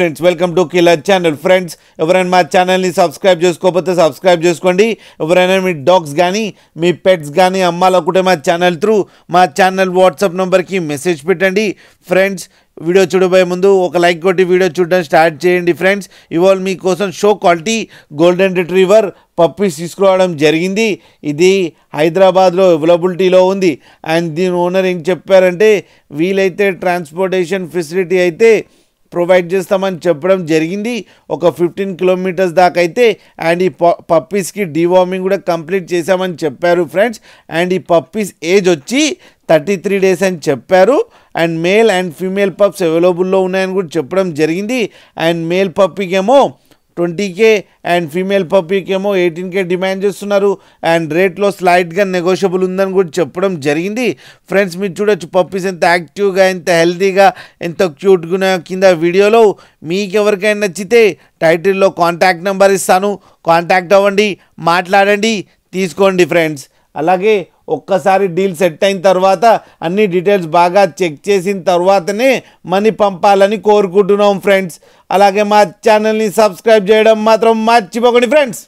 Friends welcome to killer channel. Friends ఎవరైనా మా ఛానల్ని సబ్స్క్రైబ్ చేసుకోకపోతే సబ్స్క్రైబ్ చేసుకోండి. ఎవరైనా మీ డాగ్స్ కానీ మీ పెట్స్ కానీ అమ్మాలనుకుంటే మా ఛానల్ వాట్సాప్ నెంబర్కి మెసేజ్ పెట్టండి. ఫ్రెండ్స్ వీడియో చూడబోయే ముందు ఒక లైక్ కొట్టి వీడియో చూడడం స్టార్ట్ చేయండి. ఫ్రెండ్స్ ఇవాళ మీకోసం show quality golden retriever puppies తీసుకురావడం జరిగింది. ఇది హైదరాబాద్లో అవైలబిలిటీలో ఉంది. అండ్ దీని ఓనర్ ఏం చెప్పారంటే వీలైతే ట్రాన్స్పోర్టేషన్ ఫెసిలిటీ అయితే ప్రొవైడ్ చేస్తామని చెప్పడం జరిగింది. ఒక 15 కిలోమీటర్స్ దాకా అయితే. అండ్ ఈ పప్పీస్కి డీవార్మింగ్ కూడా కంప్లీట్ చేశామని చెప్పారు ఫ్రెండ్స్. అండ్ ఈ పప్పీస్ ఏజ్ వచ్చి 33 డేస్ అని చెప్పారు. And male and female pups అవైలబుల్లో ఉన్నాయని కూడా చెప్పడం జరిగింది. అండ్ మేల్ పప్పీకేమో 20K అండ్ ఫీమేల్ పప్పీకేమో 18K డిమాండ్ చేస్తున్నారు. అండ్ రేట్లో స్లైట్గా నెగోషియబుల్ ఉందని కూడా చెప్పడం జరిగింది. ఫ్రెండ్స్ మీరు చూడొచ్చు పప్పీస్ ఎంత యాక్టివ్గా, ఎంత హెల్తీగా, ఎంత క్యూట్గా కింద వీడియోలో. మీకు ఎవరికైనా నచ్చితే టైటిల్లో కాంటాక్ట్ నెంబర్ ఇస్తాను, కాంటాక్ట్ అవ్వండి, మాట్లాడండి, తీసుకోండి ఫ్రెండ్స్. అలాగే ఒక్కసారి డీల్ సెట్ అయిన తర్వాత అన్ని డీటెయిల్స్ బాగా చెక్ చేసిన తర్వాతనే మనీ పంపాలని కోరుకుంటున్నాం ఫ్రెండ్స్. అలాగే మా ఛానల్ని సబ్స్క్రైబ్ చేయడం మాత్రం మర్చిపోకండి ఫ్రెండ్స్.